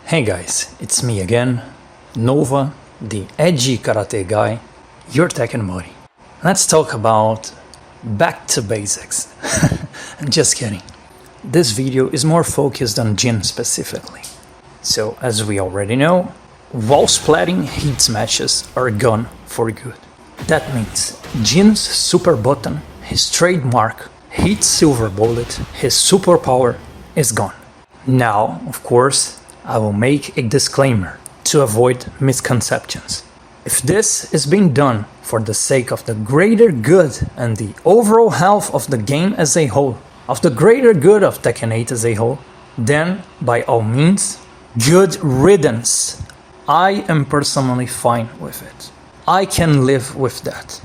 Hey guys, it's me again, Nova, the edgy karate guy, your Tekken buddy. Let's talk about back to basics. I'm just kidding. This video is more focused on Jin specifically. So, as we already know, wall splatting heat smashes are gone for good. That means Jin's super button, his trademark, heat silver bullet, his superpower is gone. Now, of course, I will make a disclaimer to avoid misconceptions. If this is being done for the sake of the greater good and the overall health of the game as a whole, of the greater good of Tekken 8 as a whole, then by all means, good riddance. I am personally fine with it. I can live with that.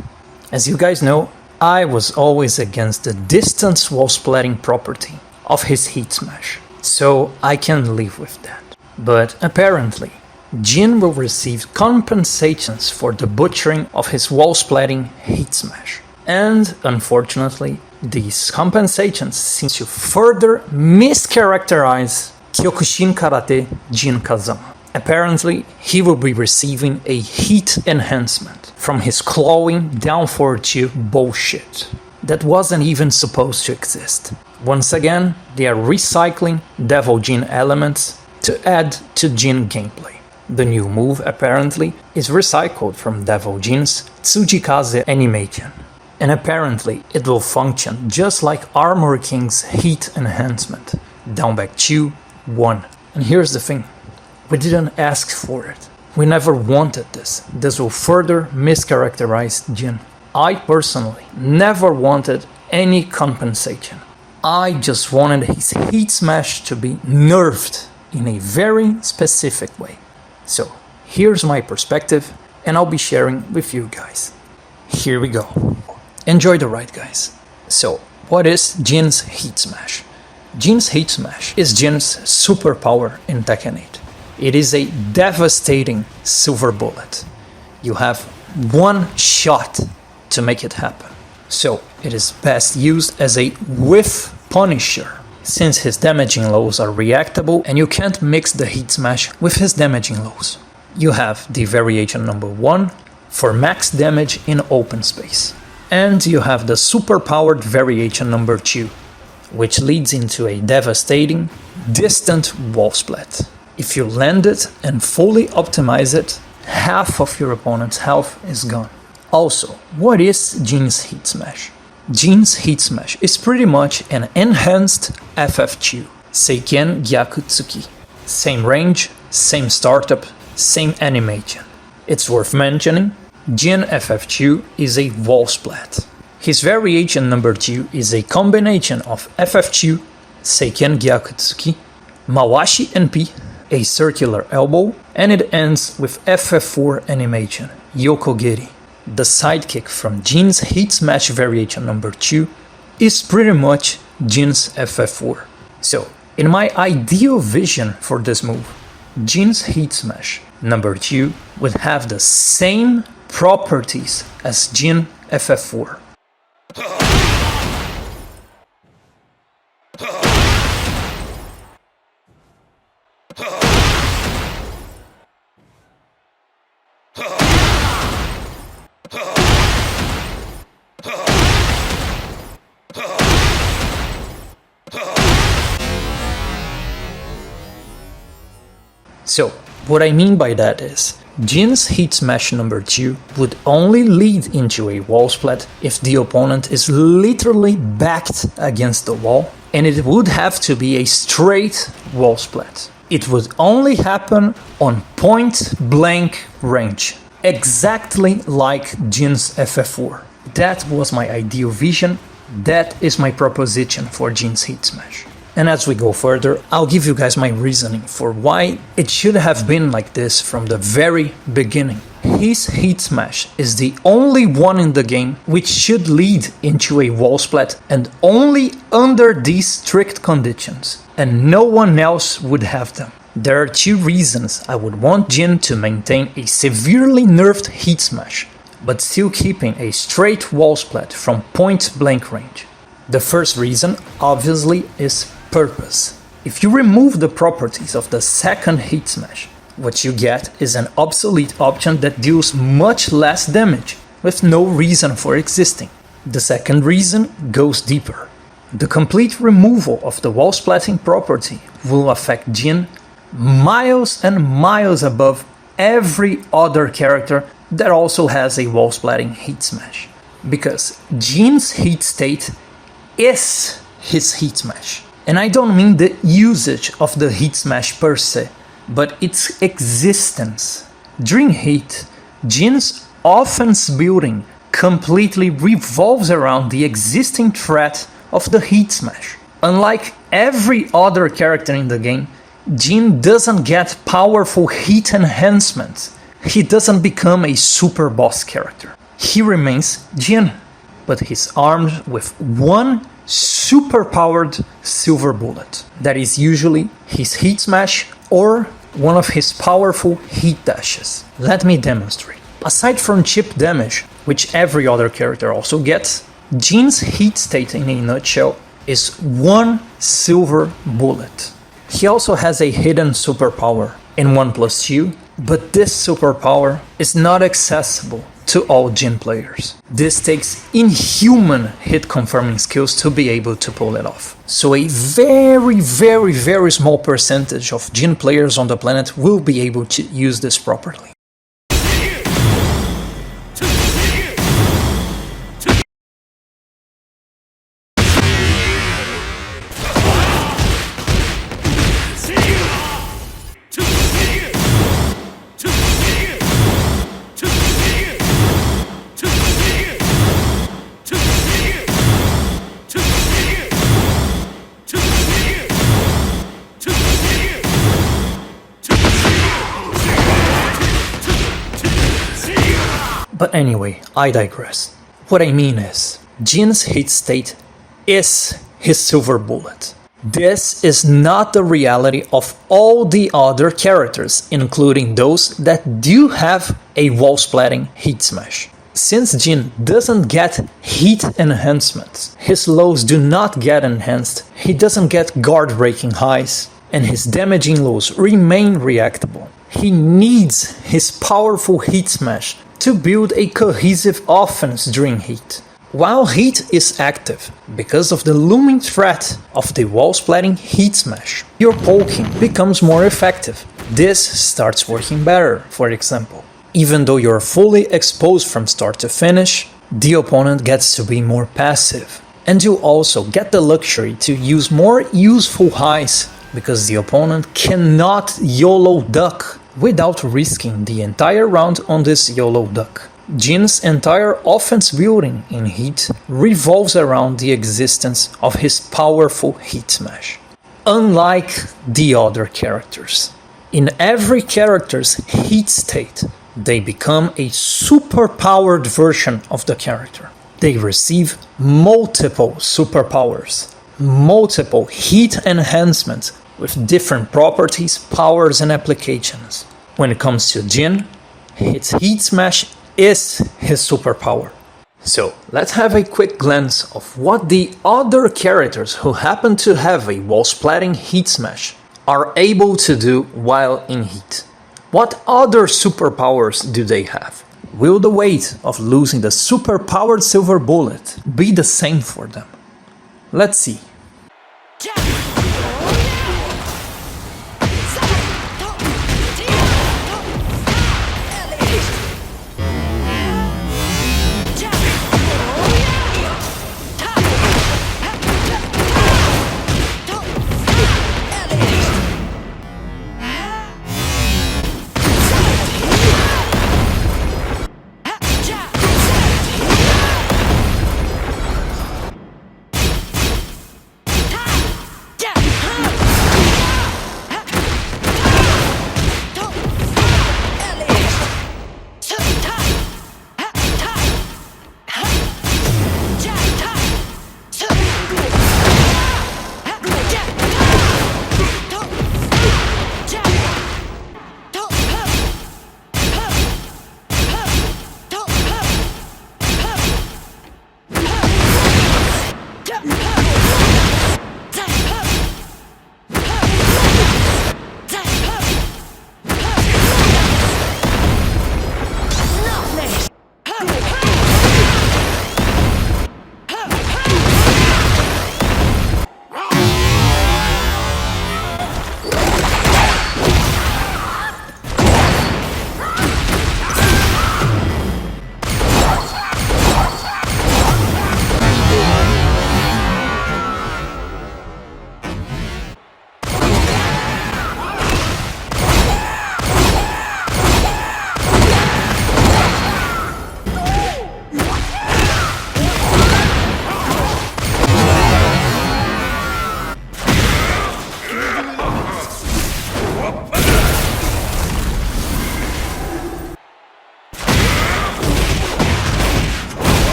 As you guys know, I was always against the distance wall splatting property of his heat smash, so I can live with that. But apparently, Jin will receive compensations for the butchering of his wall splatting heat smash. And unfortunately, these compensations seem to further mischaracterize Kyokushin Karate Jin Kazama. Apparently, he will be receiving a heat enhancement from his clawing down for two bullshit that wasn't even supposed to exist. Once again, they are recycling Devil Jin elements to add to Jin gameplay. The new move apparently is recycled from Devil Jin's Tsujikaze animation, and apparently it will function just like Armor King's heat enhancement, down back 2, 1. And here's the thing, we didn't ask for it. We never wanted this. This will further mischaracterize Jin. I personally never wanted any compensation. I just wanted his heat smash to be nerfed in a very specific way. So, here's my perspective, and I'll be sharing with you guys. Here we go. Enjoy the ride, guys. So, what is Jin's heat smash? Jin's heat smash is Jin's superpower in Tekken 8. It is a devastating silver bullet. You have one shot to make it happen. So, it is best used as a whiff punisher, since his damaging lows are reactable and you can't mix the heat smash with his damaging lows. You have the variation number 1 for max damage in open space. And you have the superpowered variation number 2, which leads into a devastating, distant wall splat. If you land it and fully optimize it, half of your opponent's health is gone. Also, what is Jin's heat smash? Jin's heat smash is pretty much an enhanced FF2, Seiken Gyakutsuki. Same range, same startup, same animation. It's worth mentioning, Jin FF2 is a wall splat. His variation number 2 is a combination of FF2, Seiken Gyakutsuki, Mawashi NP, a circular elbow, and it ends with FF4 animation, Yokogiri. The sidekick from Jin's heat smash variation number 2 is pretty much Jin's FF4. So, in my ideal vision for this move, Jin's heat smash number 2 would have the same properties as Jin FF4. So, what I mean by that is, Jin's heat smash number 2 would only lead into a wall splat if the opponent is literally backed against the wall, and it would have to be a straight wall splat. It would only happen on point blank range, exactly like Jin's FF4. That was my ideal vision, that is my proposition for Jin's heat smash. And as we go further, I'll give you guys my reasoning for why it should have been like this from the very beginning. His heat smash is the only one in the game which should lead into a wall splat, and only under these strict conditions, and no one else would have them. There are two reasons I would want Jin to maintain a severely nerfed heat smash, but still keeping a straight wall splat from point blank range. The first reason, obviously, is purpose. If you remove the properties of the second heat smash, what you get is an obsolete option that deals much less damage, with no reason for existing. The second reason goes deeper. The complete removal of the wall-splatting property will affect Jin miles and miles above every other character that also has a wall-splatting heat smash. Because Jin's heat state is his heat smash. And I don't mean the usage of the heat smash per se, but its existence. During heat, Jin's offense building completely revolves around the existing threat of the heat smash. Unlike every other character in the game, Jin doesn't get powerful heat enhancements. He doesn't become a super boss character. He remains Jin, but he's armed with one super-powered silver bullet. That is usually his heat smash or one of his powerful heat dashes. Let me demonstrate. Aside from chip damage, which every other character also gets, Jin's heat state in a nutshell is one silver bullet. He also has a hidden superpower in 1+2, but this superpower is not accessible to all Jin players. This takes inhuman hit confirming skills to be able to pull it off. So a very small percentage of Jin players on the planet will be able to use this properly. But anyway, I digress. What I mean is, Jin's hit state is his silver bullet. This is not the reality of all the other characters, including those that do have a wall-splatting heat smash. Since Jin doesn't get heat enhancements, his lows do not get enhanced, he doesn't get guard-breaking highs, and his damaging lows remain reactable. He needs his powerful heat smash to build a cohesive offense during heat. While heat is active, because of the looming threat of the wall-splatting heat smash, your poking becomes more effective. This starts working better, for example. Even though you're fully exposed from start to finish, the opponent gets to be more passive. And you also get the luxury to use more useful highs, because the opponent cannot YOLO duck without risking the entire round on this YOLO duck. Jin's entire offense building in heat revolves around the existence of his powerful heat smash. Unlike the other characters, in every character's heat state, they become a super-powered version of the character. They receive multiple superpowers, multiple heat enhancements with different properties, powers, and applications. When it comes to Jin, his heat smash is his superpower. So let's have a quick glance of what the other characters who happen to have a wall-splatting heat smash are able to do while in heat. What other superpowers do they have? Will the weight of losing the super-powered silver bullet be the same for them? Let's see.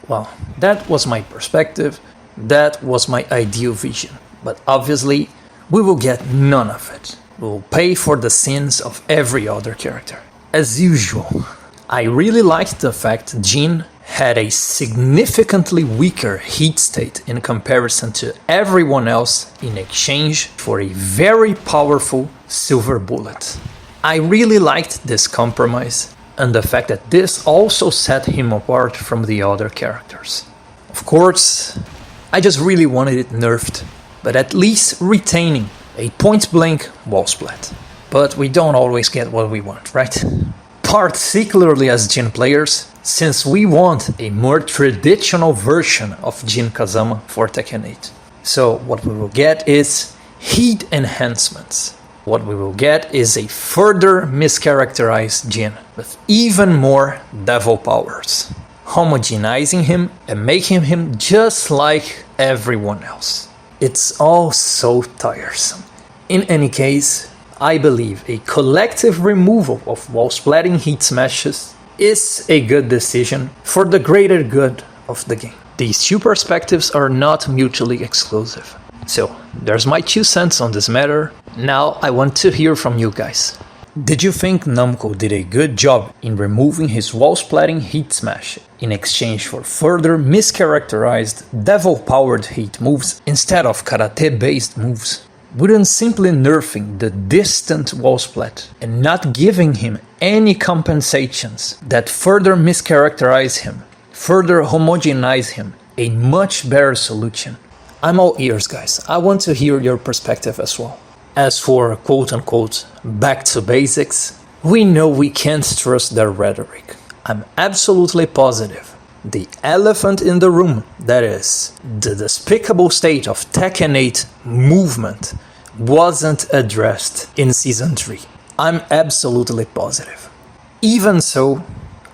Well, that was my perspective, that was my ideal vision, but obviously we will get none of it. We will pay for the sins of every other character. As usual, I really liked the fact Jin had a significantly weaker heat state in comparison to everyone else in exchange for a very powerful silver bullet. I really liked this compromise, and the fact that this also set him apart from the other characters. Of course, I just really wanted it nerfed, but at least retaining a point-blank Wallsplat. But we don't always get what we want, right? Particularly as Jin players, since we want a more traditional version of Jin Kazama for Tekken 8. So what we will get is heat enhancements. What we will get is a further mischaracterized Jin with even more devil powers, homogenizing him and making him just like everyone else. It's all so tiresome. In any case, I believe a collective removal of wall-splatting heat smashes is a good decision for the greater good of the game. These two perspectives are not mutually exclusive. So, there's my 2 cents on this matter. Now I want to hear from you guys. Did you think Namco did a good job in removing his wall-splatting heat smash in exchange for further mischaracterized devil-powered heat moves instead of karate-based moves? Wouldn't simply nerfing the distant wall-splat and not giving him any compensations that further mischaracterize him, further homogenize him, a much better solution? I'm all ears, guys. I want to hear your perspective as well. As for quote-unquote back to basics, we know we can't trust their rhetoric. I'm absolutely positive the elephant in the room, that is, the despicable state of Tekken 8 movement, wasn't addressed in Season 3. I'm absolutely positive. Even so,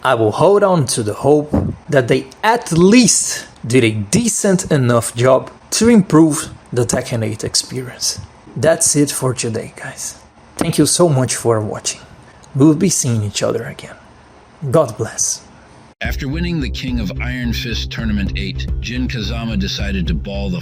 I will hold on to the hope that they at least did a decent enough job to improve the Tekken 8 experience. That's it for today, guys. Thank you so much for watching. We'll be seeing each other again. God bless. After winning the King of Iron Fist Tournament 8, Jin Kazama decided to ball the